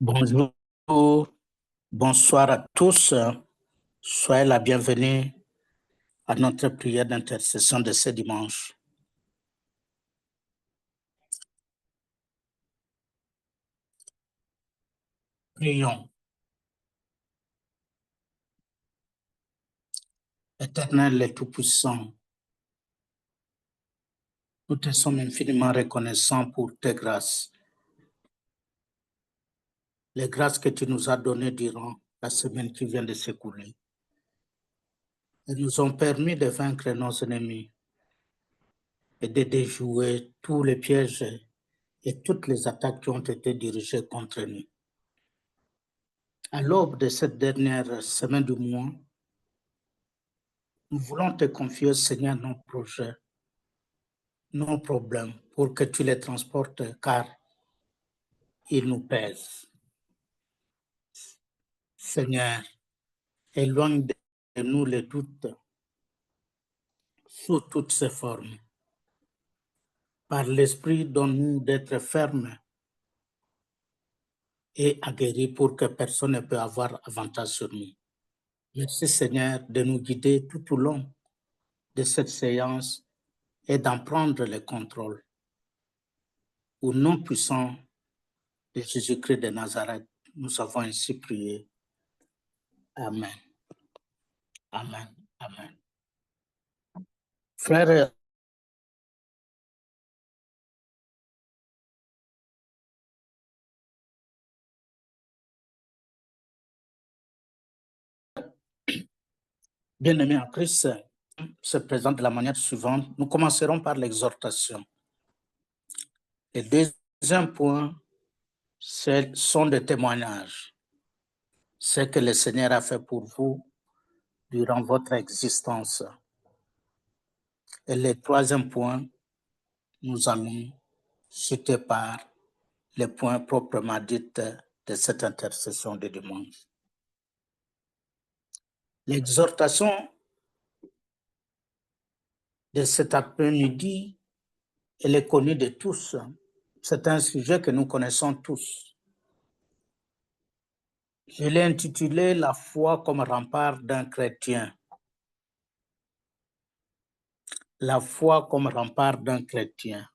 Bonjour, bonsoir à tous. Soyez la bienvenue à notre prière d'intercession de ce dimanche. Prions. Éternel et Tout-Puissant, nous te sommes infiniment reconnaissants pour tes grâces. Les grâces que tu nous as données durant la semaine qui vient de s'écouler. Elles nous ont permis de vaincre nos ennemis et de déjouer tous les pièges et toutes les attaques qui ont été dirigées contre nous. À l'aube de cette dernière semaine du mois, nous voulons te confier, Seigneur, nos projets, nos problèmes, pour que tu les transportes, car ils nous pèsent. Seigneur, éloigne de nous les doutes sous toutes ses formes. Par l'Esprit, donne-nous d'être fermes et aguerris pour que personne ne puisse avoir avantage sur nous. Merci, Seigneur, de nous guider tout au long de cette séance et d'en prendre le contrôle. Au nom puissant de Jésus-Christ de Nazareth, nous avons ainsi prié. Amen. Amen. Amen. Frères, bien-aimés en Christ, se présente de la manière suivante. Nous commencerons par l'exhortation. Le deuxième point, sont des témoignages. Ce que le Seigneur a fait pour vous durant votre existence. Et le troisième point, nous allons citer par les points proprement dits de cette intercession de dimanche. L'exhortation de cet après-midi, elle est connue de tous. C'est un sujet que nous connaissons tous. Je l'ai intitulé « La foi comme rempart d'un chrétien ». La foi comme rempart d'un chrétien.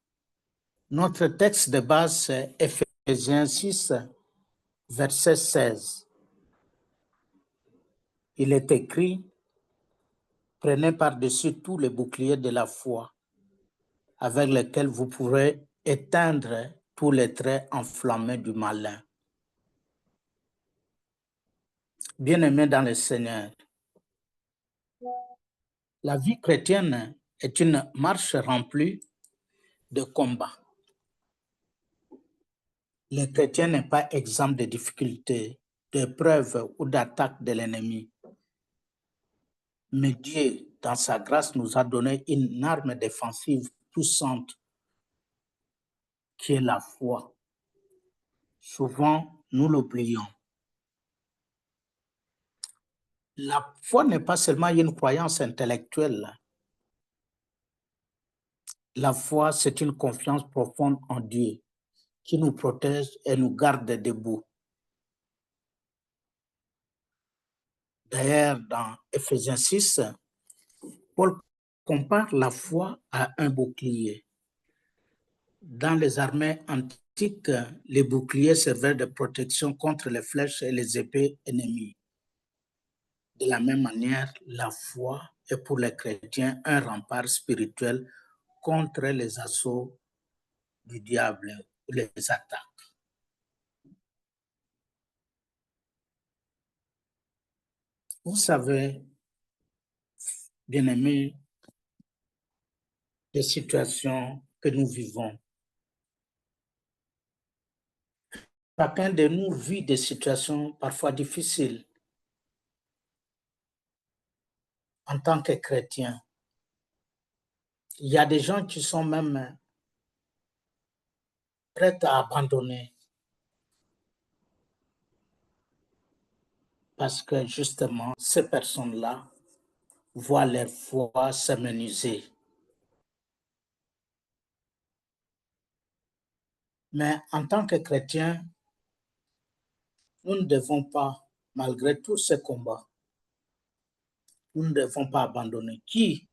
Notre texte de base, c'est Éphésiens 6, verset 16. Il est écrit « Prenez par-dessus tous les boucliers de la foi, avec lesquels vous pourrez éteindre tous les traits enflammés du malin. » Bien-aimés dans le Seigneur, la vie chrétienne est une marche remplie de combats. Le chrétien n'est pas exempt de difficultés, d'épreuves ou d'attaques de l'ennemi. Mais Dieu, dans sa grâce, nous a donné une arme défensive puissante qui est la foi. Souvent, nous l'oublions. La foi n'est pas seulement une croyance intellectuelle. La foi, c'est une confiance profonde en Dieu qui nous protège et nous garde debout. D'ailleurs, dans Éphésiens 6, Paul compare la foi à un bouclier. Dans les armées antiques, les boucliers servaient de protection contre les flèches et les épées ennemies. De la même manière, la foi est pour les chrétiens un rempart spirituel contre les assauts du diable ou les attaques. Vous savez, bien-aimés, les situations que nous vivons. Chacun de nous vit des situations parfois difficiles en tant que chrétien. Il y a des gens qui sont même prêts à abandonner parce que justement, ces personnes-là voient leur foi s'amenuiser. Mais en tant que chrétien, nous ne devons pas, malgré tous ces combats, nous ne devons pas abandonner. Qui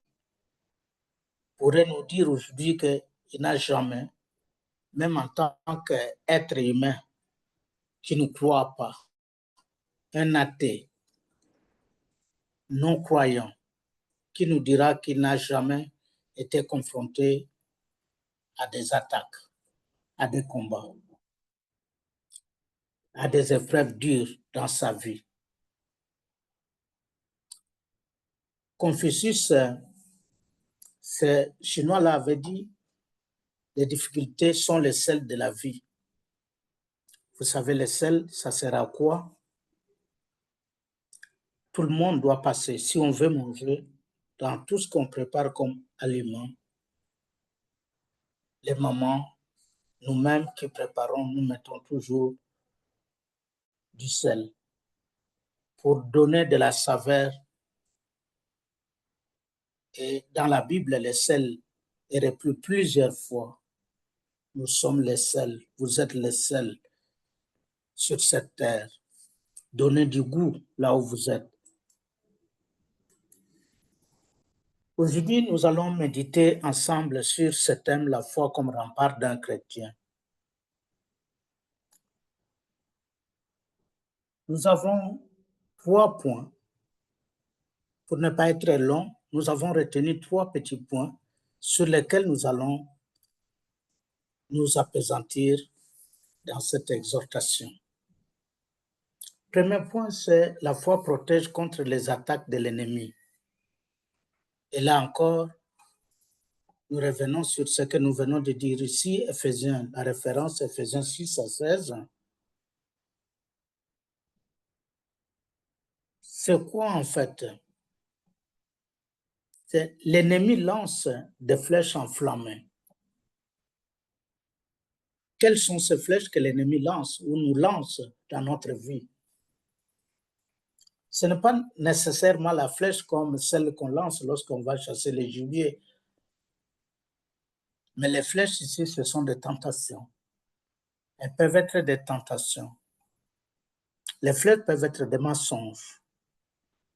pourrait nous dire aujourd'hui qu'il n'a jamais, même en tant qu'être humain, qui ne croit pas, un athée, non-croyant, qui nous dira qu'il n'a jamais été confronté à des attaques, à des combats, à des épreuves dures dans sa vie. Confucius, ce Chinois-là avait dit, les difficultés sont les sels de la vie. Vous savez, les sels, ça sert à quoi? Tout le monde doit passer. Si on veut manger, dans tout ce qu'on prépare comme aliment, les mamans, nous-mêmes qui préparons, nous mettons toujours du sel pour donner de la saveur. Et dans la Bible, le sel est repris plusieurs fois. Nous sommes les sels, vous êtes les sels sur cette terre. Donnez du goût là où vous êtes. Aujourd'hui, nous allons méditer ensemble sur ce thème, la foi comme rempart d'un chrétien. Nous avons 3 points. Pour ne pas être long, nous avons retenu 3 petits points sur lesquels nous allons nous appesantir dans cette exhortation. Premier point, c'est la foi protège contre les attaques de l'ennemi. Et là encore, nous revenons sur ce que nous venons de dire ici, Éphésiens, la référence Éphésiens 6 à 16. C'est quoi en fait? L'ennemi lance des flèches enflammées. Quelles sont ces flèches que l'ennemi lance ou nous lance dans notre vie? Ce n'est pas nécessairement la flèche comme celle qu'on lance lorsqu'on va chasser les gibiers. Mais les flèches ici, ce sont des tentations. Elles peuvent être des tentations. Les flèches peuvent être des mensonges.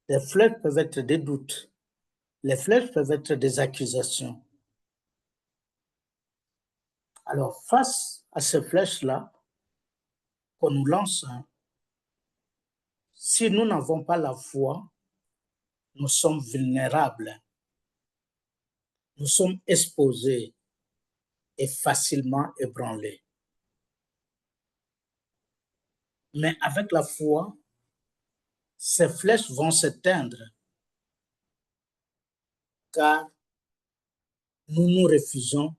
Les flèches peuvent être des doutes. Les flèches peuvent être des accusations. Alors, face à ces flèches-là qu'on nous lance, si nous n'avons pas la foi, nous sommes vulnérables. Nous sommes exposés et facilement ébranlés. Mais avec la foi, ces flèches vont s'éteindre car nous nous refusons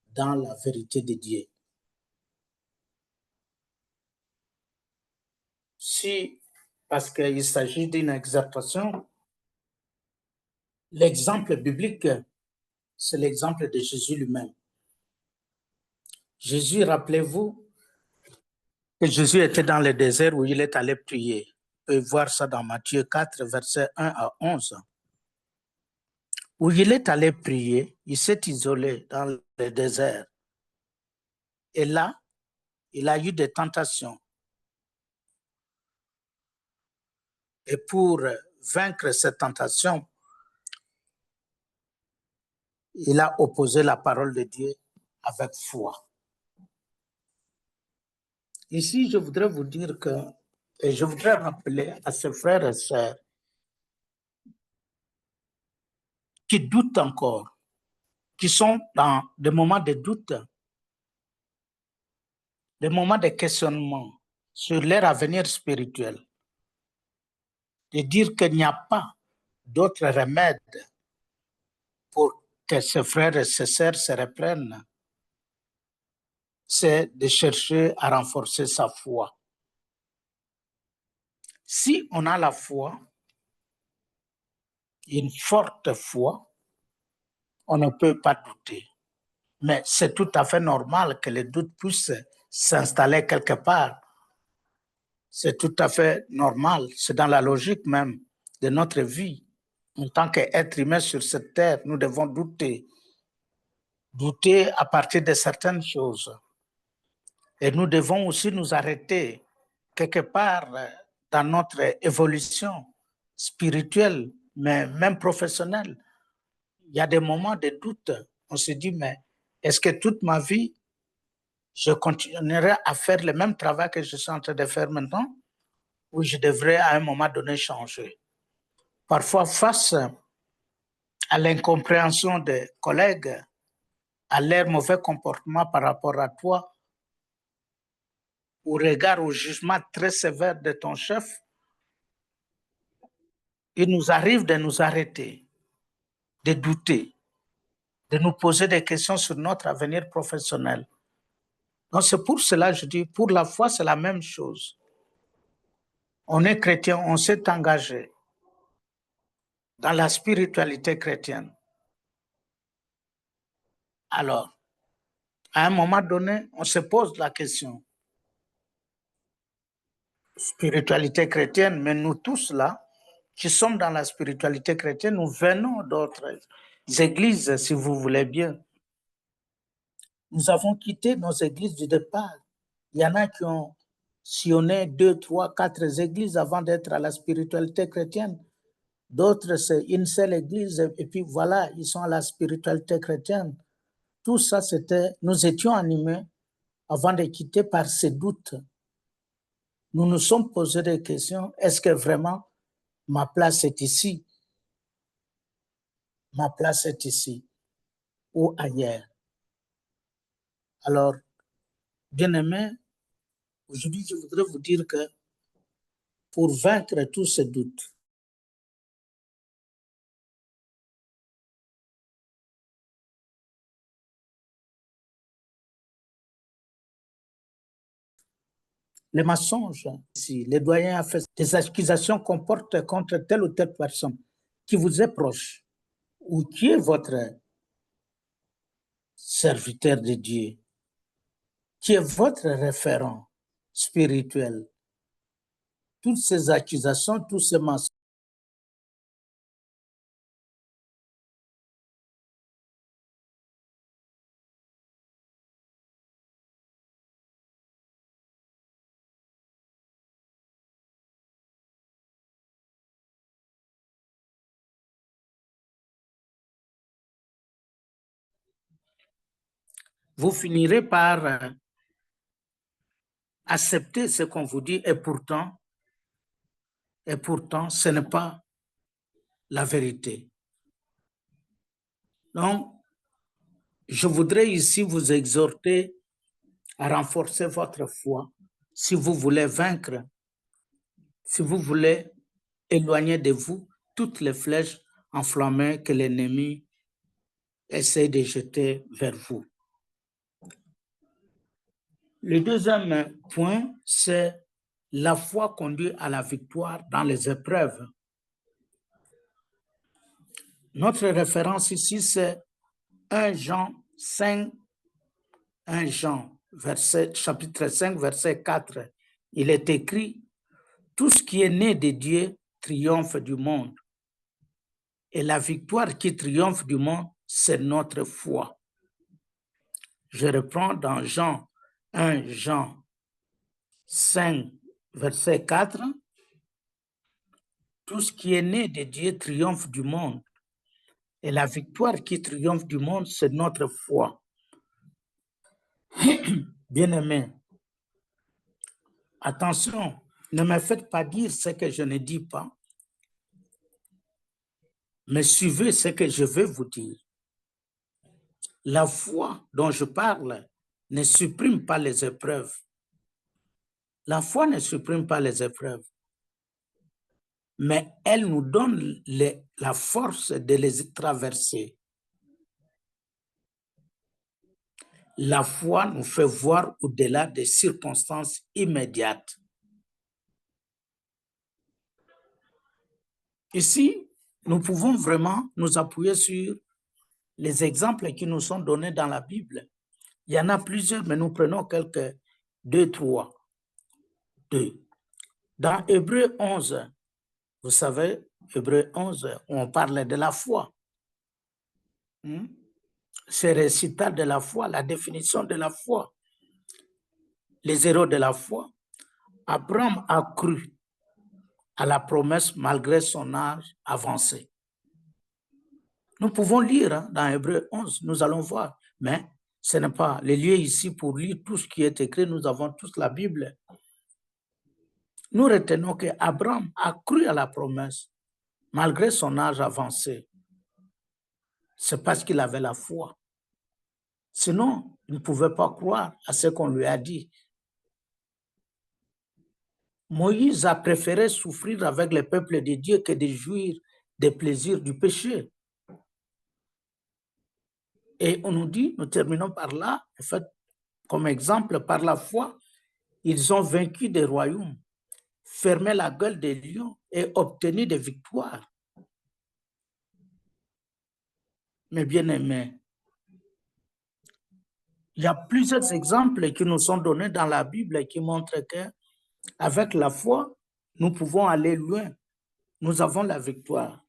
dans la vérité de Dieu. Si, parce qu'il s'agit d'une exhortation, l'exemple biblique, c'est l'exemple de Jésus lui-même. Jésus, rappelez-vous que Jésus était dans le désert où il est allé prier. Vous pouvez voir ça dans Matthieu 4, versets 1 à 11. Où il est allé prier, il s'est isolé dans le désert. Et là, il a eu des tentations. Et pour vaincre cette tentation, il a opposé la parole de Dieu avec foi. Ici, je voudrais vous dire que, et je voudrais rappeler à ces frères et sœurs qui doutent encore, qui sont dans des moments de doute, des moments de questionnement sur leur avenir spirituel, de dire qu'il n'y a pas d'autre remède pour que ces frères et ces sœurs se reprennent, c'est de chercher à renforcer sa foi. Si on a la foi, une forte foi, on ne peut pas douter. Mais c'est tout à fait normal que les doutes puissent s'installer quelque part. C'est tout à fait normal. C'est dans la logique même de notre vie. En tant qu'être humain sur cette terre, nous devons douter. Douter à partir de certaines choses. Et nous devons aussi nous arrêter quelque part dans notre évolution spirituelle, mais même professionnelle, il y a des moments de doute. On se dit, mais est-ce que toute ma vie, je continuerai à faire le même travail que je suis en train de faire maintenant, ou je devrais à un moment donné changer? Parfois, face à l'incompréhension des collègues, à leur mauvais comportement par rapport à toi, au regard, au jugement très sévère de ton chef, il nous arrive de nous arrêter, de douter, de nous poser des questions sur notre avenir professionnel. Donc c'est pour cela que je dis, pour la foi, c'est la même chose. On est chrétien, on s'est engagé dans la spiritualité chrétienne. Alors, à un moment donné, on se pose la question, spiritualité chrétienne, mais nous tous là, qui sommes dans la spiritualité chrétienne, nous venons d'autres églises, si vous voulez bien. Nous avons quitté nos églises du départ. Il y en a qui ont sillonné 2, 3, 4 églises avant d'être à la spiritualité chrétienne. D'autres, c'est une seule église, et puis voilà, ils sont à la spiritualité chrétienne. Tout ça, nous étions animés avant de quitter par ces doutes. Nous nous sommes posé des questions. Est-ce que vraiment ma place est ici? Ma place est ici ou ailleurs? Alors, bien-aimés, aujourd'hui, je voudrais vous dire que pour vaincre tous ces doutes, les mensonges, si les doyens ont fait des accusations qu'on porte contre telle ou telle personne qui vous est proche ou qui est votre serviteur de Dieu, qui est votre référent spirituel, toutes ces accusations, tous ces mensonges, vous finirez par accepter ce qu'on vous dit et pourtant, ce n'est pas la vérité. Donc, je voudrais ici vous exhorter à renforcer votre foi si vous voulez vaincre, si vous voulez éloigner de vous toutes les flèches enflammées que l'ennemi essaie de jeter vers vous. Le deuxième point, c'est la foi conduit à la victoire dans les épreuves. Notre référence ici, c'est 1 Jean 5, 1 Jean, chapitre 5, verset 4. Il est écrit, « Tout ce qui est né de Dieu triomphe du monde. Et la victoire qui triomphe du monde, c'est notre foi. » Je reprends dans 1 Jean 5, verset 4. Tout ce qui est né de Dieu triomphe du monde. Et la victoire qui triomphe du monde, c'est notre foi. Bien-aimés, attention, ne me faites pas dire ce que je ne dis pas, mais suivez ce que je vais vous dire. La foi dont je parle ne supprime pas les épreuves. La foi ne supprime pas les épreuves, mais elle nous donne la force de les traverser. La foi nous fait voir au-delà des circonstances immédiates. Ici, nous pouvons vraiment nous appuyer sur les exemples qui nous sont donnés dans la Bible. Il y en a plusieurs, mais nous prenons quelques 2, 3. Dans Hébreux 11, vous savez, Hébreux 11, on parle de la foi. C'est récital de la foi, la définition de la foi, les héros de la foi. Abraham a cru à la promesse malgré son âge avancé. Nous pouvons lire dans Hébreux 11, nous allons voir, mais ce n'est pas le lieu ici pour lire tout ce qui est écrit, nous avons tous la Bible. Nous retenons qu'Abraham a cru à la promesse malgré son âge avancé. C'est parce qu'il avait la foi. Sinon, il ne pouvait pas croire à ce qu'on lui a dit. Moïse a préféré souffrir avec le peuple de Dieu que de jouir des plaisirs du péché. Et on nous dit, nous terminons par là, en fait, comme exemple, par la foi, ils ont vaincu des royaumes, fermé la gueule des lions et obtenu des victoires. Mes bien-aimés, il y a plusieurs exemples qui nous sont donnés dans la Bible qui montrent qu'avec la foi, nous pouvons aller loin. Nous avons la victoire.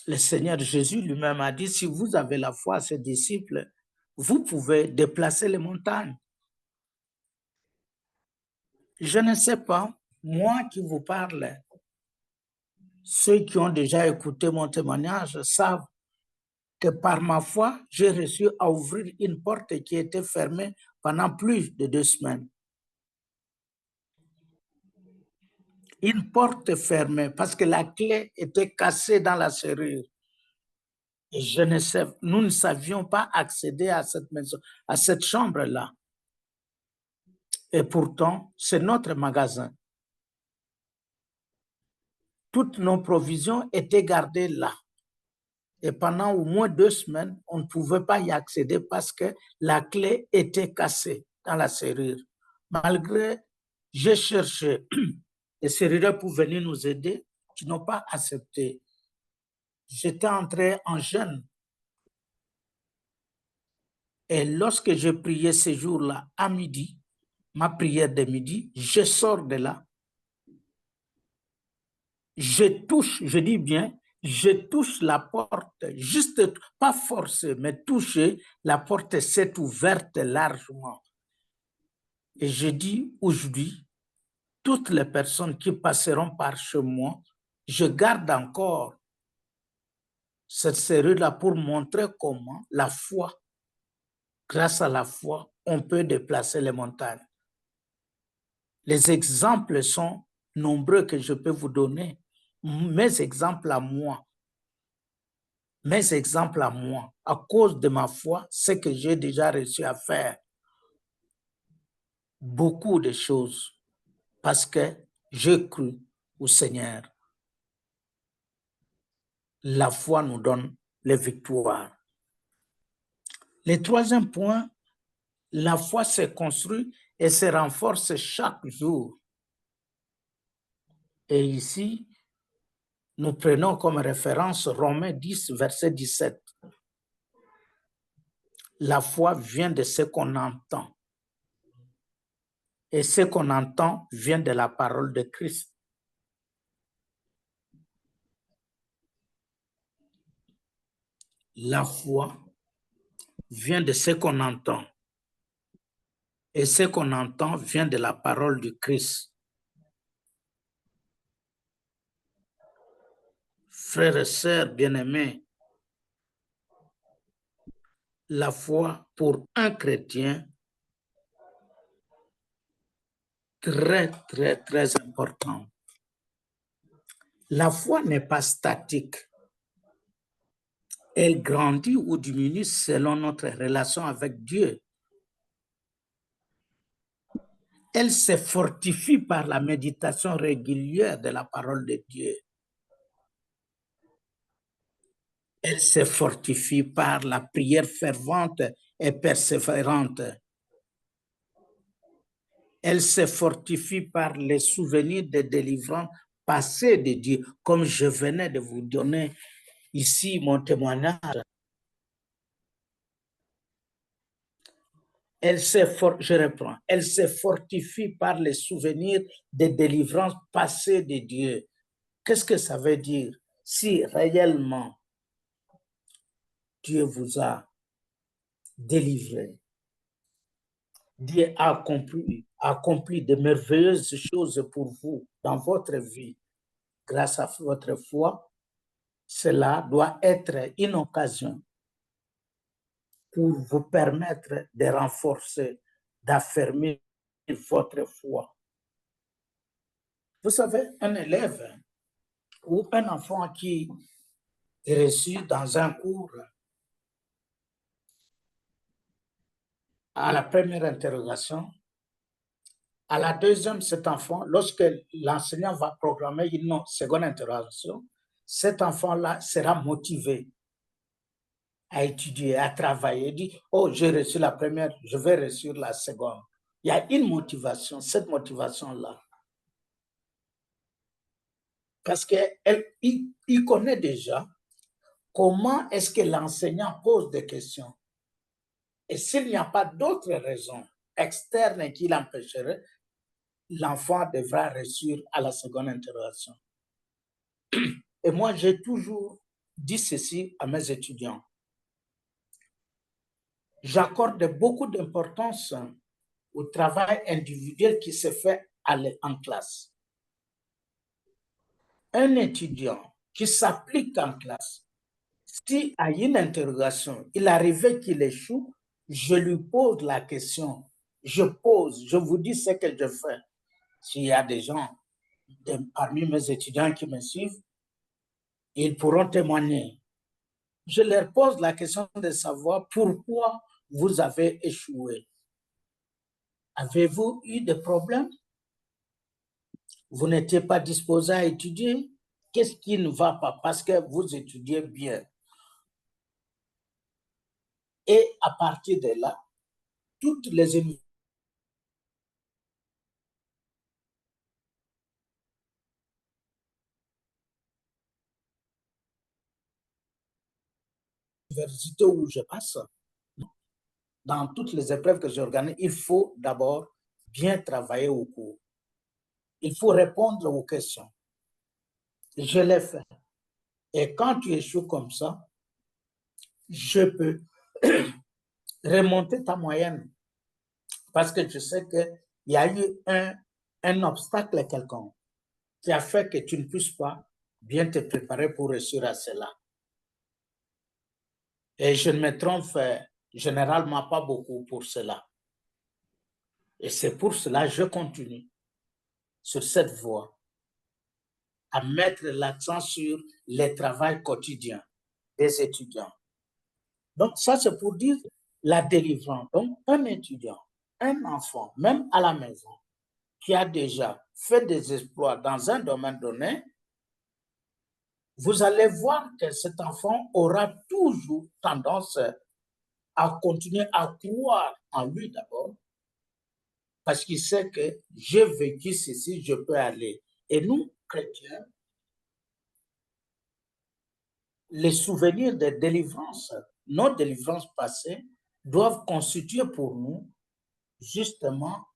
Le Seigneur Jésus lui-même a dit, si vous avez la foi à ses disciples, vous pouvez déplacer les montagnes. Je ne sais pas, moi qui vous parle, ceux qui ont déjà écouté mon témoignage savent que par ma foi, j'ai réussi à ouvrir une porte qui était fermée pendant plus de 2 semaines. Une porte fermée parce que la clé était cassée dans la serrure. Et nous ne savions pas accéder à cette maison, à cette chambre-là. Et pourtant, c'est notre magasin. Toutes nos provisions étaient gardées là. Et pendant au moins 2 semaines, on ne pouvait pas y accéder parce que la clé était cassée dans la serrure. Malgré, j'ai cherché les serruriers pour venir nous aider, qui n'ont pas accepté. J'étais entré en jeûne. Et lorsque j'ai prié ce jour-là à midi, ma prière de midi, je sors de là. Je touche, je dis bien, je touche la porte, juste, pas forcer, mais toucher, la porte s'est ouverte largement. Et je dis aujourd'hui, toutes les personnes qui passeront par chez moi, je garde encore cette serrure-là pour montrer comment la foi, grâce à la foi, on peut déplacer les montagnes. Les exemples sont nombreux que je peux vous donner. Mes exemples à moi, à cause de ma foi, ce que j'ai déjà réussi à faire. Beaucoup de choses parce que j'ai cru au Seigneur. La foi nous donne les victoires. Le troisième point, la foi se construit et se renforce chaque jour. Et ici, nous prenons comme référence Romains 10, verset 17. La foi vient de ce qu'on entend. Et ce qu'on entend vient de la parole de Christ. La foi vient de ce qu'on entend. Et ce qu'on entend vient de la parole du Christ. Frères et sœurs bien-aimés, la foi pour un chrétien, très, très, très important. La foi n'est pas statique. Elle grandit ou diminue selon notre relation avec Dieu. Elle se fortifie par la méditation régulière de la parole de Dieu. Elle se fortifie par la prière fervente et persévérante. Elle se fortifie par les souvenirs de délivrance passés de Dieu, comme je venais de vous donner ici mon témoignage. Je reprends. Elle se fortifie par les souvenirs de délivrance passés de Dieu. Qu'est-ce que ça veut dire? Si réellement Dieu vous a délivré, Dieu a accompli accompli de merveilleuses choses pour vous dans votre vie grâce à votre foi, cela doit être une occasion pour vous permettre de renforcer, d'affermir votre foi. Vous savez, un élève ou un enfant qui réussit dans un cours, à la première interrogation, à la deuxième, cet enfant, lorsque l'enseignant va programmer une seconde interrogation, cet enfant-là sera motivé à étudier, à travailler. Il dit, oh, j'ai reçu la première, je vais réussir la seconde. Il y a une motivation, cette motivation-là. Parce qu'il connaît déjà comment est-ce que l'enseignant pose des questions. Et s'il n'y a pas d'autres raisons externes qui l'empêcheraient, l'enfant devra réussir à la seconde interrogation. Et moi, j'ai toujours dit ceci à mes étudiants. J'accorde beaucoup d'importance au travail individuel qui se fait en classe. Un étudiant qui s'applique en classe, si à une interrogation, il arrivait qu'il échoue, je lui pose la question. Je vous dis ce que je fais. S'il y a des gens parmi mes étudiants qui me suivent, ils pourront témoigner. Je leur pose la question de savoir pourquoi vous avez échoué. Avez-vous eu des problèmes? Vous n'étiez pas disposé à étudier? Qu'est-ce qui ne va pas? Parce que vous étudiez bien. Et à partir de là, toutes les universités où je passe, dans toutes les épreuves que j'organise, il faut d'abord bien travailler au cours. Il faut répondre aux questions. Je l'ai fait. Et quand tu échoues comme ça, je peux remonter ta moyenne. Parce que je sais qu'il y a eu un obstacle quelconque qui a fait que tu ne puisses pas bien te préparer pour réussir à cela. Et je ne me trompe généralement pas beaucoup pour cela. Et c'est pour cela que je continue sur cette voie à mettre l'accent sur le travail quotidien des étudiants. Donc, ça, c'est pour dire la délivrance. Donc, un étudiant, un enfant, même à la maison, qui a déjà fait des exploits dans un domaine donné, vous allez voir que cet enfant aura toujours tendance à continuer à croire en lui d'abord, parce qu'il sait que j'ai vécu ceci, je peux aller. Et nous, chrétiens, les souvenirs de délivrance, nos délivrances passées, doivent constituer pour nous justement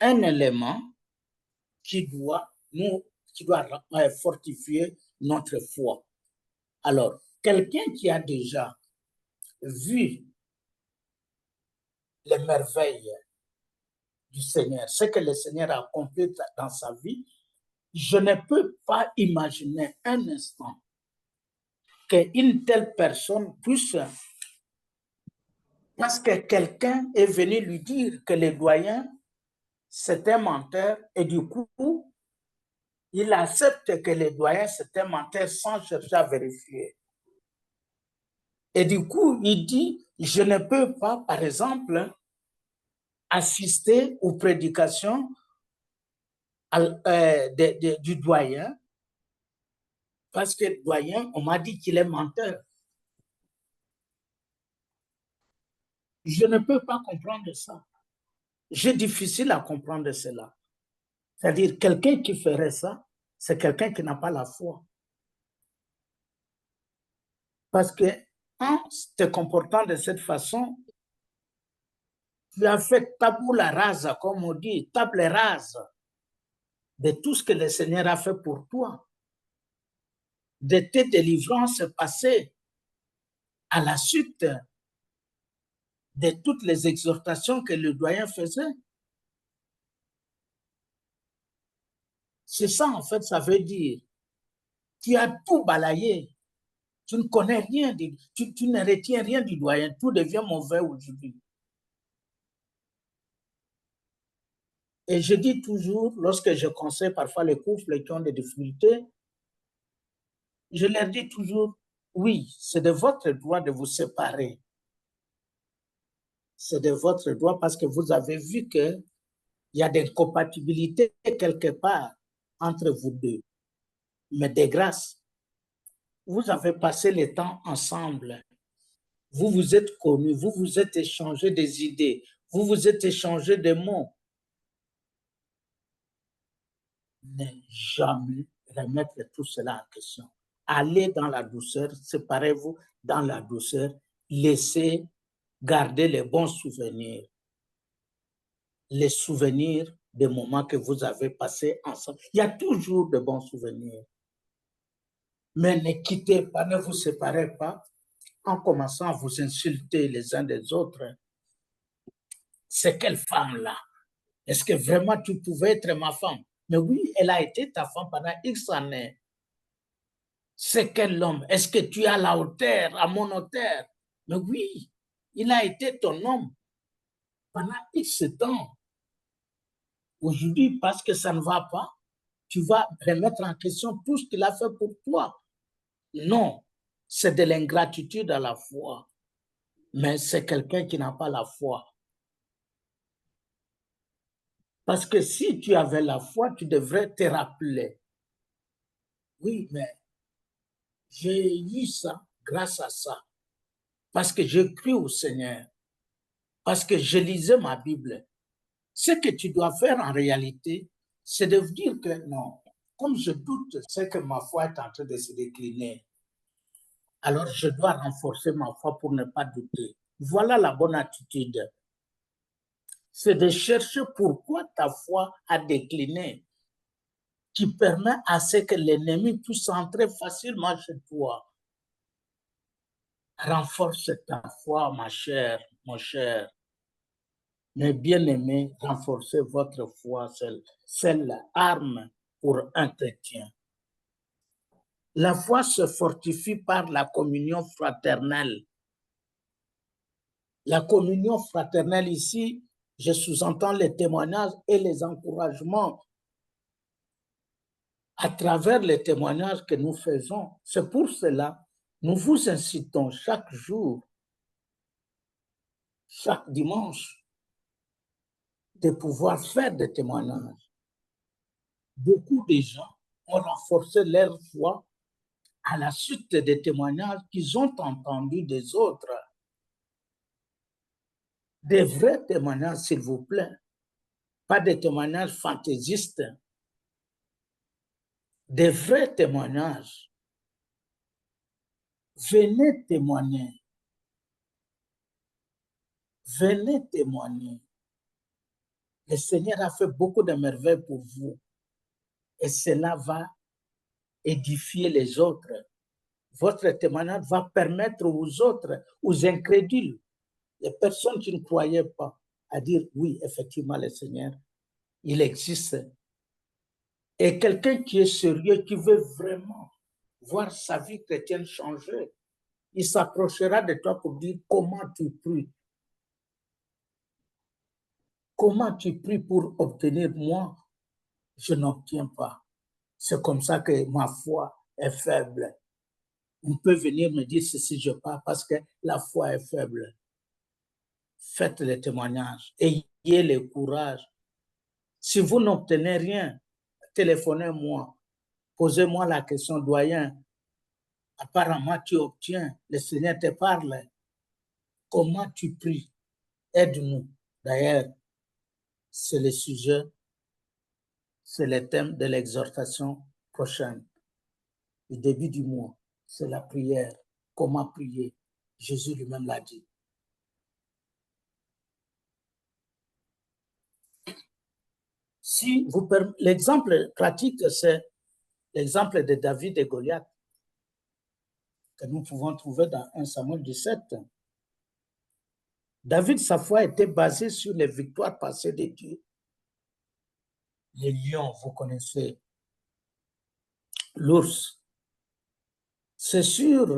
un élément qui doit fortifier notre foi. Alors, quelqu'un qui a déjà vu les merveilles du Seigneur, ce que le Seigneur a accompli dans sa vie, je ne peux pas imaginer un instant qu'une telle personne puisse, parce que quelqu'un est venu lui dire que le doyen, c'est un menteur, et du coup, il accepte que le doyen, c'est un menteur sans chercher à vérifier. Et du coup, il dit, je ne peux pas, par exemple, assister aux prédications du doyen, parce que le doyen, on m'a dit qu'il est menteur. Je ne peux pas comprendre ça. J'ai difficile à comprendre cela. C'est-à-dire, quelqu'un qui ferait ça, c'est quelqu'un qui n'a pas la foi. Parce que, en te comportant de cette façon, tu as fait tabula rasa, comme on dit, table rase de tout ce que le Seigneur a fait pour toi, de tes délivrances passées, à la suite de toutes les exhortations que le doyen faisait. C'est ça, en fait, ça veut dire. Tu as tout balayé. Tu ne connais rien, tu ne retiens rien du doyen. Tout devient mauvais aujourd'hui. Et je dis toujours, lorsque je conseille parfois les couples qui ont des difficultés, je leur dis toujours, oui, c'est de votre droit de vous séparer. C'est de votre droit parce que vous avez vu qu'il y a des incompatibilités quelque part entre vous deux. Mais de grâce, vous avez passé le temps ensemble. Vous vous êtes connus, vous vous êtes échangé des idées, vous vous êtes échangé des mots. Ne jamais remettre tout cela en question. Allez dans la douceur, séparez-vous dans la douceur, laissez garder les bons souvenirs, les souvenirs des moments que vous avez passés ensemble. Il y a toujours de bons souvenirs. Mais ne quittez pas, ne vous séparez pas en commençant à vous insulter les uns des autres. C'est quelle femme-là? Est-ce que vraiment tu pouvais être ma femme? Mais oui, elle a été ta femme pendant X années. C'est quel homme? Est-ce que tu es à la hauteur, à mon hauteur? Mais oui, il a été ton homme pendant X temps. Aujourd'hui, parce que ça ne va pas, tu vas remettre en question tout ce qu'il a fait pour toi. Non, c'est de l'ingratitude à la foi. Mais c'est quelqu'un qui n'a pas la foi. Parce que si tu avais la foi, tu devrais te rappeler. Oui, mais j'ai eu ça grâce à ça. Parce que j'ai cru au Seigneur. Parce que je lisais ma Bible. Ce que tu dois faire en réalité, c'est de dire que non, comme je doute, c'est que ma foi est en train de se décliner. Alors je dois renforcer ma foi pour ne pas douter. Voilà la bonne attitude. C'est de chercher pourquoi ta foi a décliné, qui permet à ce que l'ennemi puisse entrer facilement chez toi. Renforce ta foi, ma chère, mon cher. Mes bien-aimés, renforcez votre foi, c'est l'arme pour un chrétien. La foi se fortifie par la communion fraternelle. La communion fraternelle ici, je sous-entends les témoignages et les encouragements. À travers les témoignages que nous faisons, c'est pour cela nous vous incitons chaque jour, chaque dimanche, de pouvoir faire des témoignages. Beaucoup de gens ont renforcé leur foi à la suite des témoignages qu'ils ont entendus des autres. Des vrais témoignages, s'il vous plaît, pas des témoignages fantaisistes, des vrais témoignages. Venez témoigner. Venez témoigner. Le Seigneur a fait beaucoup de merveilles pour vous et cela va édifier les autres. Votre témoignage va permettre aux autres, aux incrédules, les personnes qui ne croyaient pas, à dire oui, effectivement, le Seigneur, il existe. Et quelqu'un qui est sérieux, qui veut vraiment voir sa vie chrétienne changer, il s'approchera de toi pour dire comment tu pries. Comment tu pries pour obtenir moi? Je n'obtiens pas. C'est comme ça que ma foi est faible. On peut venir me dire ceci, je pars parce que la foi est faible. Faites les témoignages, ayez le courage. Si vous n'obtenez rien, téléphonez-moi, posez-moi la question, doyen. Apparemment, tu obtiens, le Seigneur te parle. Comment tu pries? Aide-nous. D'ailleurs, c'est le sujet, c'est le thème de l'exhortation prochaine, du début du mois. C'est la prière. Comment prier? Jésus lui-même l'a dit. Si vous l'exemple pratique, c'est l'exemple de David et Goliath que nous pouvons trouver dans 1 Samuel 17. David, sa foi était basée sur les victoires passées de Dieu. Les lions, vous connaissez, l'ours. C'est sur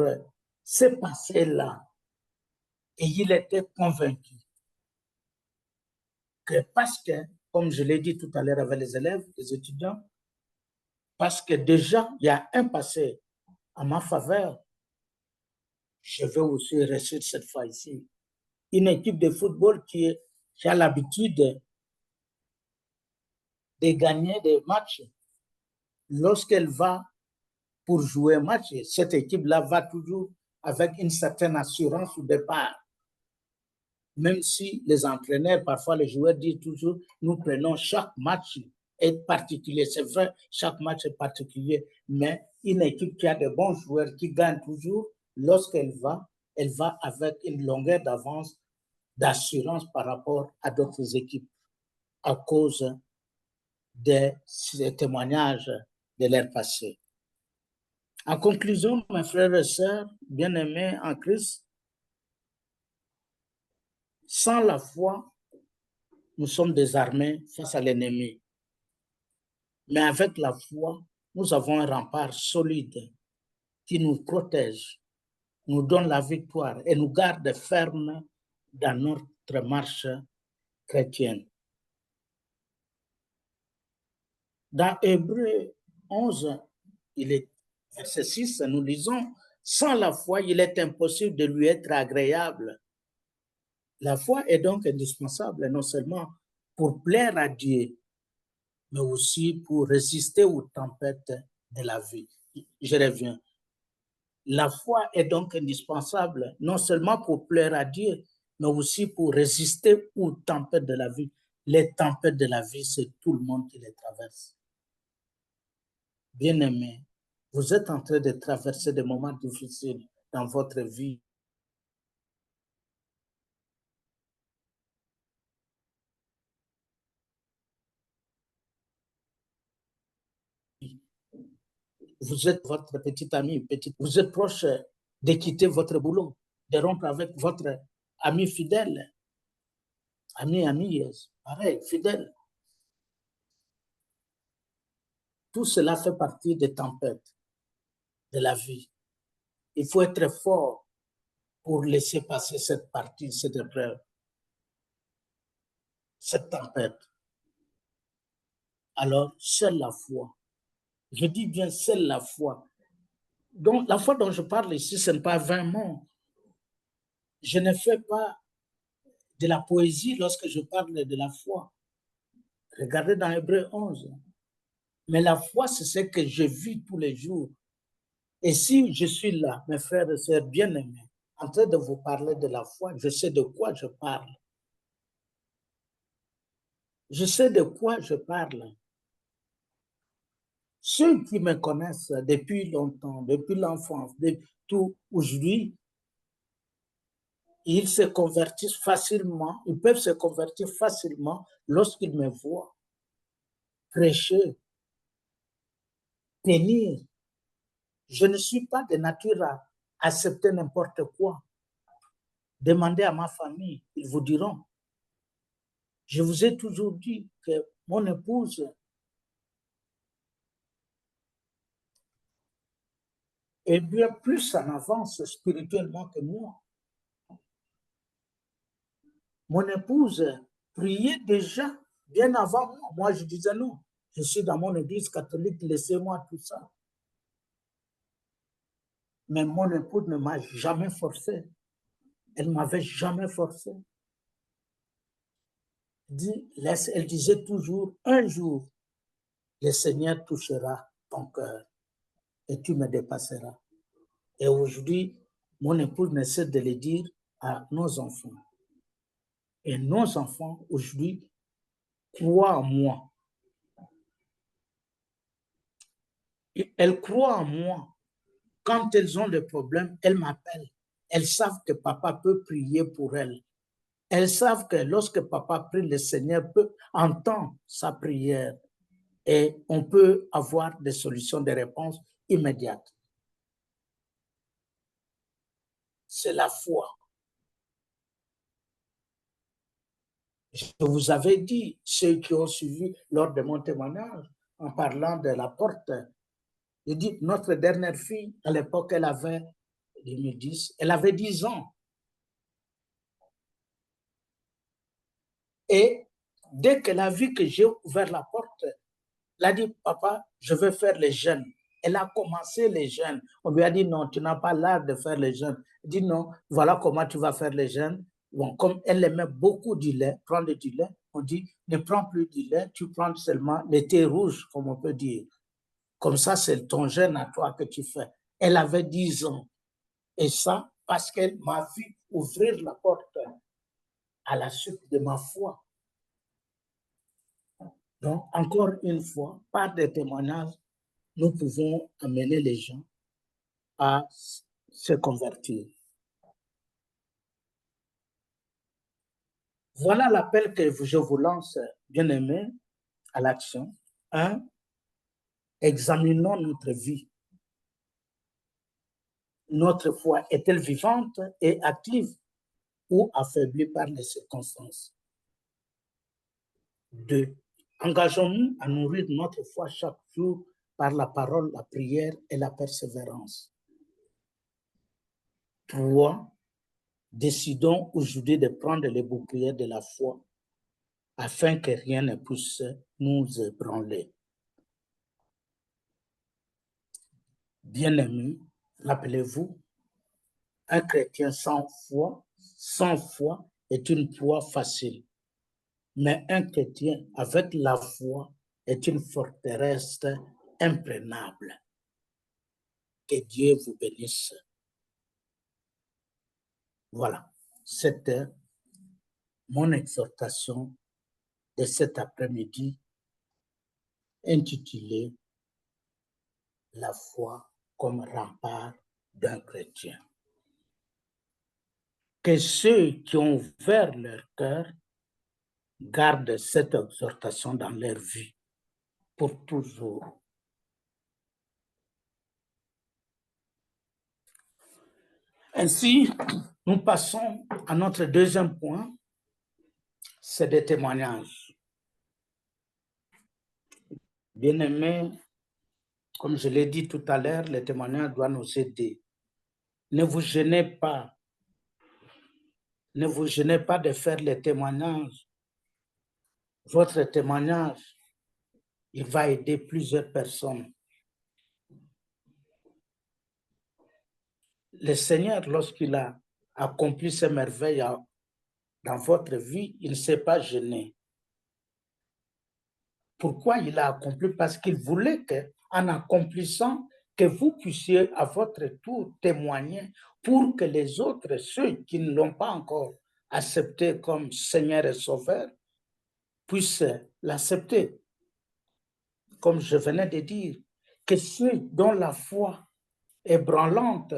ce passé-là, et il était convaincu que parce que, comme je l'ai dit tout à l'heure avec les élèves, les étudiants, parce que déjà, il y a un passé à ma faveur, je vais aussi réussir cette fois ici. Une équipe de football qui a l'habitude de gagner des matchs, lorsqu'elle va pour jouer un match, cette équipe-là va toujours avec une certaine assurance au départ. Même si les entraîneurs, parfois les joueurs disent toujours, nous prenons chaque match est particulier. C'est vrai, chaque match est particulier, mais une équipe qui a de bons joueurs, qui gagne toujours, lorsqu'elle va, elle va avec une longueur d'avance, d'assurance par rapport à d'autres équipes, à cause des témoignages de leur passé. En conclusion, mes frères et sœurs, bien-aimés en Christ, sans la foi, nous sommes désarmés face à l'ennemi. Mais avec la foi, nous avons un rempart solide qui nous protège, nous donne la victoire et nous garde fermes dans notre marche chrétienne. Dans Hébreux 11, verset 6, nous lisons, sans la foi, il est impossible de lui être agréable. La foi est donc indispensable, non seulement pour plaire à Dieu, mais aussi pour résister aux tempêtes de la vie. Je reviens. La foi est donc indispensable, non seulement pour plaire à Dieu, mais aussi pour résister aux tempêtes de la vie. Les tempêtes de la vie, c'est tout le monde qui les traverse. Bien-aimés, vous êtes en train de traverser des moments difficiles dans votre vie. Vous êtes votre petite amie, vous êtes proche de quitter votre boulot, de rompre avec votre ami fidèle, ami, pareil, fidèle. Tout cela fait partie des tempêtes de la vie. Il faut être fort pour laisser passer cette partie, cette épreuve, cette tempête. Alors, seule la foi. Je dis bien seule la foi. Donc, la foi dont je parle ici, ce n'est pas vraiment. Je ne fais pas de la poésie lorsque je parle de la foi. Regardez dans Hébreux 11. Mais la foi, c'est ce que je vis tous les jours. Et si je suis là, mes frères et sœurs bien-aimés, en train de vous parler de la foi, je sais de quoi je parle. Je sais de quoi je parle. Ceux qui me connaissent depuis longtemps, depuis l'enfance, depuis tout aujourd'hui, ils se convertissent facilement, ils peuvent se convertir facilement lorsqu'ils me voient prêcher, tenir. Je ne suis pas de nature à accepter n'importe quoi. Demandez à ma famille, ils vous diront. Je vous ai toujours dit que mon épouse est bien plus en avance spirituellement que moi. Mon épouse priait déjà bien avant moi. Moi, je disais non. Je suis dans mon église catholique, laissez-moi tout ça. Mais mon épouse ne m'a jamais forcé. Elle ne m'avait jamais forcé. Elle disait toujours, un jour, le Seigneur touchera ton cœur et tu me dépasseras. Et aujourd'hui, mon épouse ne cesse de le dire à nos enfants. Et nos enfants, aujourd'hui, croient en moi. Et elles croient en moi. Quand elles ont des problèmes, elles m'appellent. Elles savent que papa peut prier pour elles. Elles savent que lorsque papa prie, le Seigneur peut entendre sa prière et on peut avoir des solutions, des réponses immédiates. C'est la foi. Je vous avais dit, ceux qui ont suivi lors de mon témoignage, en parlant de la porte Je dis, notre dernière fille, à l'époque, elle avait 2010, elle avait 10 ans. Et dès qu'elle a vu que j'ai ouvert la porte, elle a dit, papa, je veux faire les jeûnes. Elle a commencé les jeûnes. On lui a dit, non, tu n'as pas l'art de faire les jeûnes. Elle dit, non, voilà comment tu vas faire les jeûnes. Bon, comme elle aimait beaucoup du lait, prendre du lait, on dit, ne prends plus du lait, tu prends seulement le thé rouge, comme on peut dire. Comme ça, c'est ton jeûne à toi que tu fais. Elle avait 10 ans. Et ça, parce qu'elle m'a vu ouvrir la porte à la suite de ma foi. Donc, encore une fois, par des témoignages, nous pouvons amener les gens à se convertir. Voilà l'appel que je vous lance, bien-aimés, à l'action. 1. Examinons notre vie. Notre foi est-elle vivante et active ou affaiblie par les circonstances? 2. Engageons-nous à nourrir notre foi chaque jour par la parole, la prière et la persévérance. 3. Décidons aujourd'hui de prendre les boucliers de la foi afin que rien ne puisse nous ébranler. Bien-aimés, rappelez-vous, un chrétien sans foi est une proie facile. Mais un chrétien avec la foi est une forteresse imprenable. Que Dieu vous bénisse. Voilà, c'était mon exhortation de cet après-midi intitulée La foi comme rempart d'un chrétien. Que ceux qui ont ouvert leur cœur gardent cette exhortation dans leur vie pour toujours. Ainsi, nous passons à notre deuxième point, c'est des témoignages. Bien-aimés, comme je l'ai dit tout à l'heure, les témoignages doivent nous aider. Ne vous gênez pas. Ne vous gênez pas de faire les témoignages. Votre témoignage, il va aider plusieurs personnes. Le Seigneur, lorsqu'il a accompli ces merveilles dans votre vie, il ne s'est pas gêné. Pourquoi il a accompli? Parce qu'il voulait qu'en accomplissant, que vous puissiez à votre tour témoigner pour que les autres, ceux qui ne l'ont pas encore accepté comme Seigneur et Sauveur, puissent l'accepter. Comme je venais de dire, que ceux dont la foi est branlante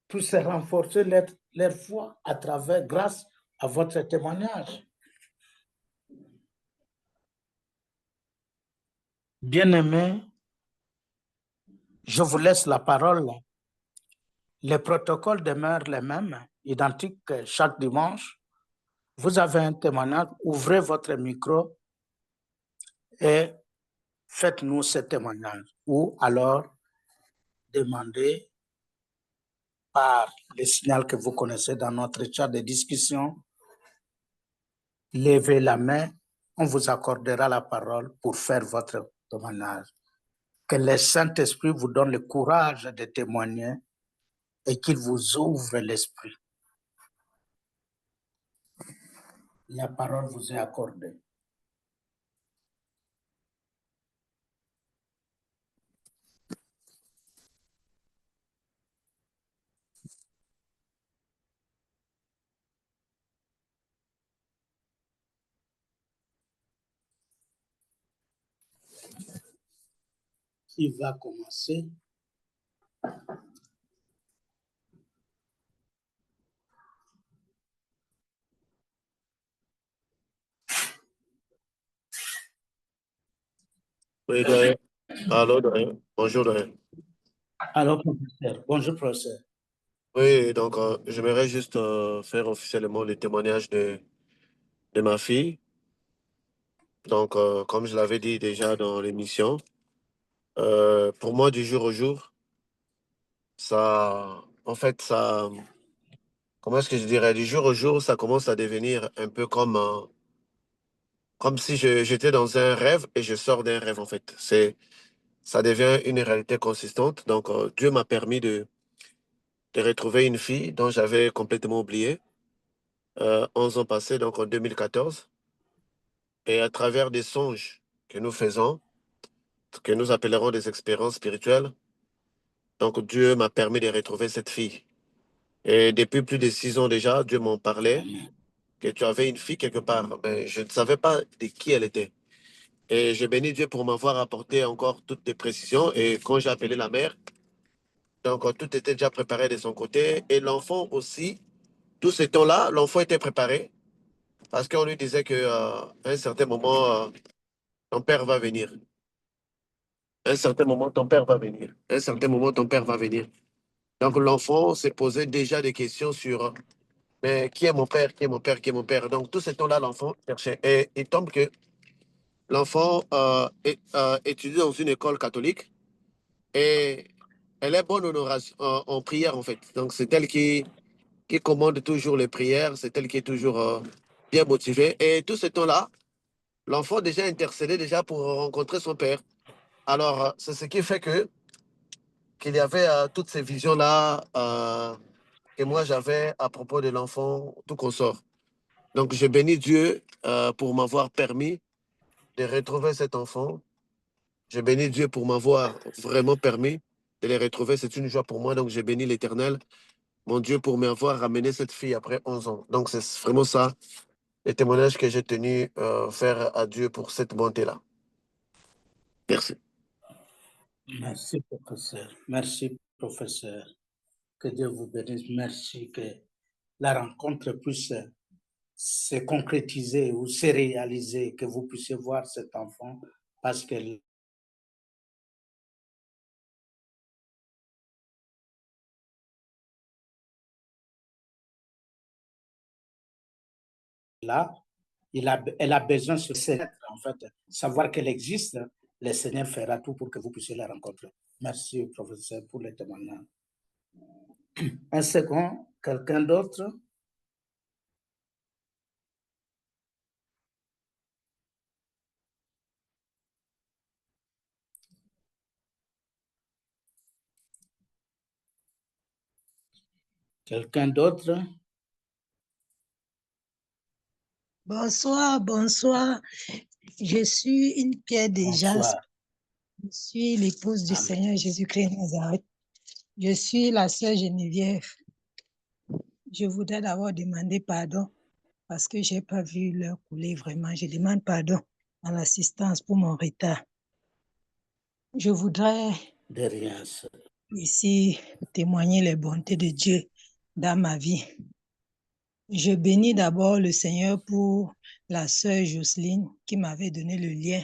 puissent renforcer leur foi à travers, grâce à votre témoignage. Bien-aimés, je vous laisse la parole. Les protocoles demeurent les mêmes, identiques chaque dimanche. Vous avez un témoignage, ouvrez votre micro et faites-nous ce témoignage. Ou alors, demandez par le signal que vous connaissez dans notre chat de discussion, levez la main, on vous accordera la parole pour faire votre témoignage. Que le Saint-Esprit vous donne le courage de témoigner et qu'il vous ouvre l'esprit. La parole vous est accordée. Il va commencer. Oui, doyen. Allô, doyen. Bonjour, doyen. Alors, professeur. Bonjour, professeur. Oui, donc j'aimerais juste faire officiellement le témoignage de ma fille. Donc, comme je l'avais dit déjà dans l'émission, Pour moi, du jour au jour, ça, en fait, ça, comment est-ce que je dirais, du jour au jour, ça commence à devenir un peu comme si j'étais dans un rêve et je sors d'un rêve, en fait. Ça devient une réalité consistante. Donc, Dieu m'a permis de retrouver une fille dont j'avais complètement oublié, 11 ans passés, donc en 2014. Et à travers des songes que nous faisons, que nous appellerons des expériences spirituelles, donc Dieu m'a permis de retrouver cette fille. Et depuis plus de 6 ans déjà, Dieu m'en parlait, Amen. que tu avais une fille quelque part, mais je ne savais pas de qui elle était. Et j'ai béni Dieu pour m'avoir apporté encore toutes les précisions. Et quand j'ai appelé la mère, donc tout était déjà préparé de son côté. Et l'enfant aussi, tout ce temps-là, l'enfant était préparé parce qu'on lui disait qu'à un certain moment, ton père va venir. À un certain moment, ton père va venir. À un certain moment, ton père va venir. Donc l'enfant s'est posé déjà des questions sur mais qui est mon père, qui est mon père, qui est mon père. Donc tout ce temps-là, l'enfant cherchait. Et il tombe que l'enfant étudie dans une école catholique et elle est bonne en prière en fait. Donc c'est elle qui commande toujours les prières, c'est elle qui est toujours bien motivée. Et tout ce temps-là, l'enfant déjà intercédé déjà pour rencontrer son père. Alors c'est ce qui fait que qu'il y avait toutes ces visions-là que moi j'avais à propos de l'enfant tout consort. Donc je bénis Dieu pour m'avoir permis de retrouver cet enfant. Je bénis Dieu pour m'avoir vraiment permis de les retrouver. C'est une joie pour moi. Donc je bénis l'Éternel, mon Dieu, pour m'avoir ramené cette fille après 11 ans. Donc c'est vraiment ça, le témoignage que j'ai tenu faire à Dieu pour cette bonté-là. Merci. Merci, professeur. Merci, professeur. Que Dieu vous bénisse. Merci que la rencontre puisse se concrétiser ou se réaliser, que vous puissiez voir cet enfant parce que là, elle a besoin de se connaître, en fait, savoir qu'elle existe. Le Seigneur fera tout pour que vous puissiez la rencontrer. Merci, professeur, pour le témoignage. Un second, quelqu'un d'autre? Quelqu'un d'autre? Bonsoir, bonsoir. Je suis une pierre déjà. Bonsoir. Je suis l'épouse du Amen. Seigneur Jésus-Christ Nazareth. Je suis la sœur Geneviève. Je voudrais d'abord demander pardon parce que je n'ai pas vu l'heure couler vraiment. Je demande pardon à l'assistance pour mon retard. Je voudrais De rien, sœur. ici témoigner les bontés de Dieu dans ma vie. Je bénis d'abord le Seigneur pour la sœur Jocelyne qui m'avait donné le lien.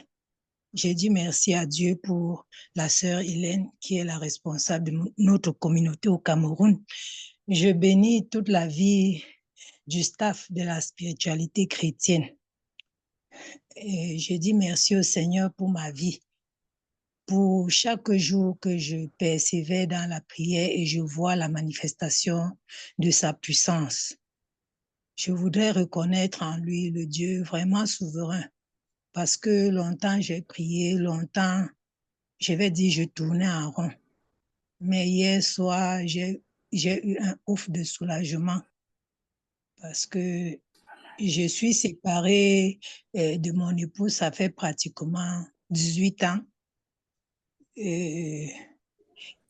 J'ai dit merci à Dieu pour la sœur Hélène, qui est la responsable de notre communauté au Cameroun. Je bénis toute la vie du staff de la spiritualité chrétienne. Et je dis merci au Seigneur pour ma vie, pour chaque jour que je persévère dans la prière et je vois la manifestation de sa puissance. Je voudrais reconnaître en lui le Dieu vraiment souverain, parce que longtemps j'ai prié, longtemps, je vais dire, je tournais en rond. Mais hier soir, j'ai eu un ouf de soulagement parce que je suis séparée de mon époux, ça fait pratiquement 18 ans. Et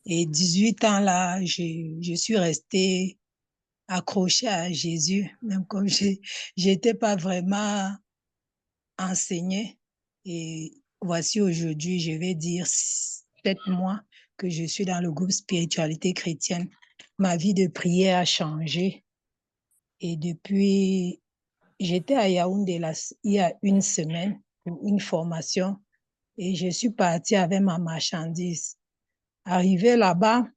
18 ans là, je suis restée accrochée à Jésus, même comme je n'étais pas vraiment enseignée. Et voici aujourd'hui, je vais dire 7 mois que je suis dans le groupe Spiritualité chrétienne. Ma vie de prière a changé. Et depuis, j'étais à Yaoundé il y a une semaine pour une formation et je suis partie avec ma marchandise. Arrivée là-bas,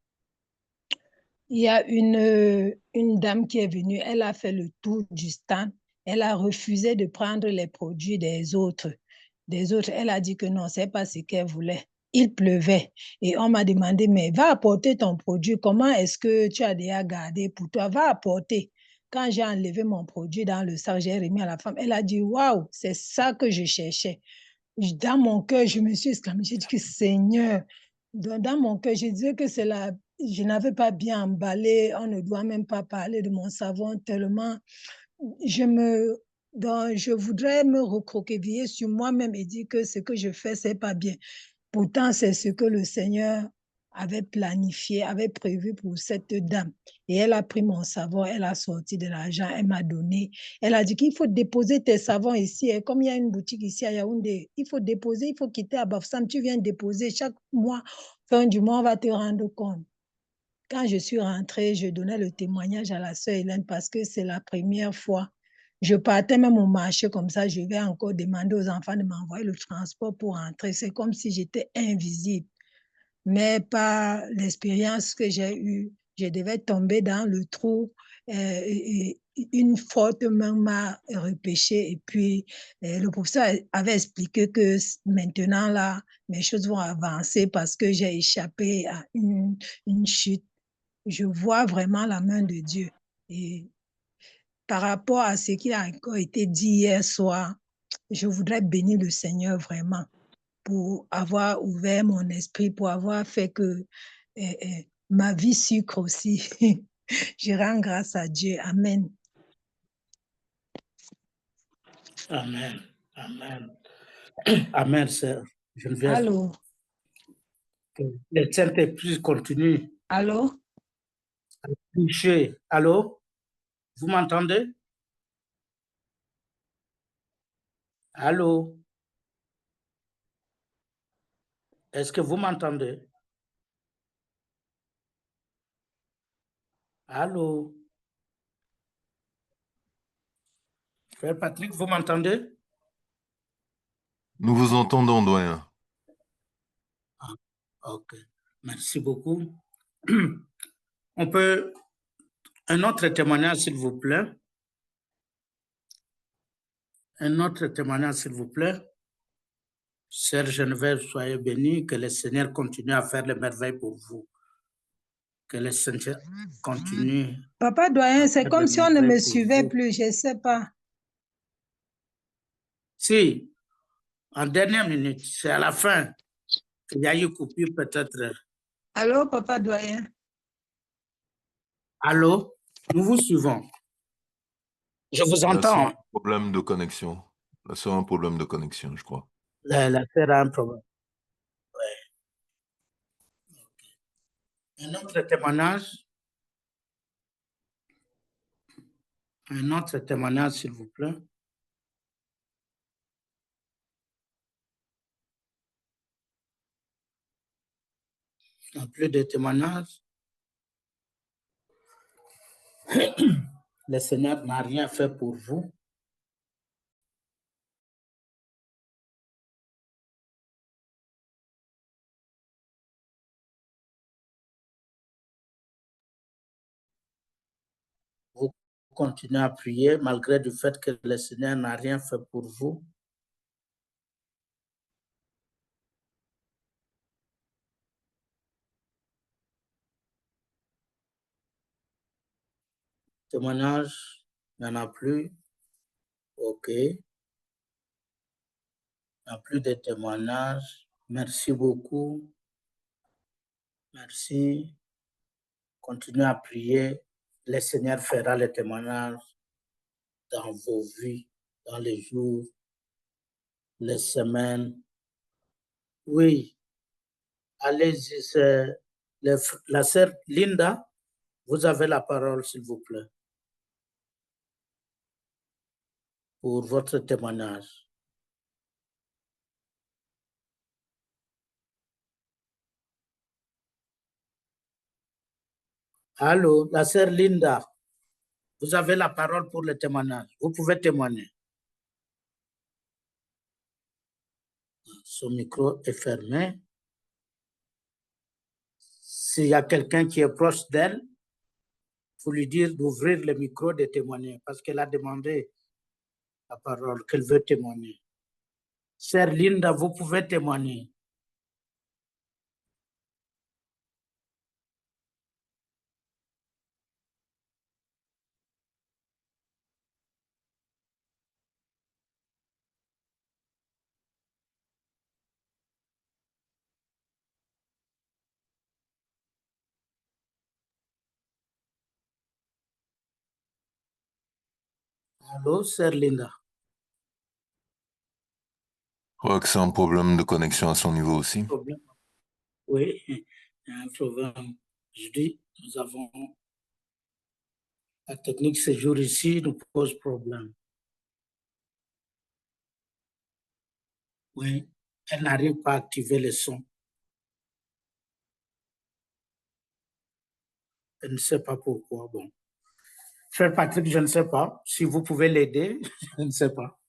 il y a une dame qui est venue, elle a fait le tour du stand, elle a refusé de prendre les produits des autres. Elle a dit que non, ce n'est pas ce qu'elle voulait. il pleuvait et on m'a demandé, mais va apporter ton produit, comment est-ce que tu as déjà gardé pour toi, va apporter. Quand j'ai enlevé mon produit dans le sac, j'ai remis à la femme, elle a dit, waouh, c'est ça que je cherchais. Dans mon cœur, je me suis exclamée, j'ai dit que Seigneur, dans mon cœur, je disais que c'est la, je n'avais pas bien emballé, on ne doit même pas parler de mon savon tellement je voudrais me recroqueviller sur moi-même et dire que ce que je fais, c'est pas bien. Pourtant, c'est ce que le Seigneur avait planifié, avait prévu pour cette dame. Et elle a pris mon savon, elle a sorti de l'argent, elle m'a donné. Elle a dit qu'il faut déposer tes savons ici. Et comme il y a une boutique ici à Yaoundé, il faut déposer, il faut quitter à Bafoussam. Tu viens déposer chaque mois, fin du mois, on va te rendre compte. Quand je suis rentrée, je donnais le témoignage à la sœur Hélène parce que c'est la première fois. Je partais même au marché comme ça, je vais encore demander aux enfants de m'envoyer le transport pour rentrer. C'est comme si j'étais invisible. Mais par l'expérience que j'ai eue, je devais tomber dans le trou. Et une forte main m'a repêché et puis le professeur avait expliqué que maintenant là, mes choses vont avancer parce que j'ai échappé à une chute. Je vois vraiment la main de Dieu. Et par rapport à ce qui a encore été dit hier soir, je voudrais bénir le Seigneur vraiment pour avoir ouvert mon esprit, pour avoir fait que ma vie sucre aussi. Je rends grâce à Dieu. Amen. Amen. Amen. Amen, sœur Geneviève. Allô? Que le Saint-Esprit continue Allô? à toucher. Allô? Vous m'entendez? Allô? Est-ce que vous m'entendez? Allô? Frère Patrick, vous m'entendez? Nous vous entendons, doyen. Ok. Merci beaucoup. On peut... Un autre témoignage, s'il vous plaît. Un autre témoignage, s'il vous plaît. Sœur Geneviève, soyez bénie, que le Seigneur continue à faire les merveilles pour vous. Que le Seigneur continue. Papa doyen, c'est comme si on ne me suivait vous. plus, je ne sais pas. Si, en dernière minute, c'est à la fin qu'il y a eu coupure peut-être. Allô, papa doyen? Allô, nous vous suivons. Je vous entends. Un problème de connexion. Là, c'est un problème de connexion, je crois. La sœur a un problème. Ouais. Okay. Un autre témoignage. Un autre témoignage, s'il vous plaît. Il n'y a plus de témoignages. Le Seigneur n'a rien fait pour vous. Vous continuez à prier malgré le fait que le Seigneur n'a rien fait pour vous. Témoignage, il n'y en a plus. OK. Il n'y a plus de témoignages. Merci beaucoup. Merci. Continuez à prier. Le Seigneur fera les témoignages dans vos vies, dans les jours, les semaines. Oui, allez-y. La sœur Linda, vous avez la parole, s'il vous plaît, pour votre témoignage. Allô, la sœur Linda, vous avez la parole pour le témoignage. Vous pouvez témoigner. Son micro est fermé. S'il y a quelqu'un qui est proche d'elle, il faut lui dire d'ouvrir le micro de témoigner parce qu'elle a demandé la parole, qu'elle veut témoigner. Sœur Linda, vous pouvez témoigner. Allô, sœur Linda? Je crois que c'est un problème de connexion à son niveau aussi. Problème? Oui, il y a un problème. Je dis, nous avons la technique ce jour ici nous pose problème. Oui, elle n'arrive pas à activer le son. Je ne sais pas pourquoi. Bon. Frère Patrick, je ne sais pas. Si vous pouvez l'aider, je ne sais pas.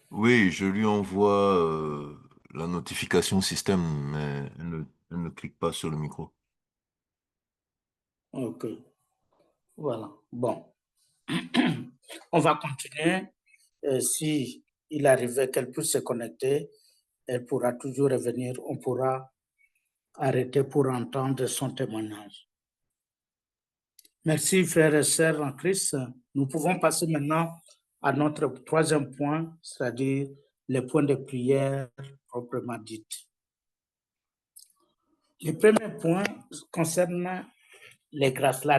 Oui, je lui envoie la notification système, mais elle ne clique pas sur le micro. Ok. Voilà. Bon. On va continuer. Si il arrivait qu'elle puisse se connecter, elle pourra toujours revenir. On pourra arrêter pour entendre son témoignage. Merci, frères et sœurs en Christ. Nous pouvons passer maintenant à notre troisième point, c'est-à-dire les points de prière proprement dites. Le premier point concerne les grâces, la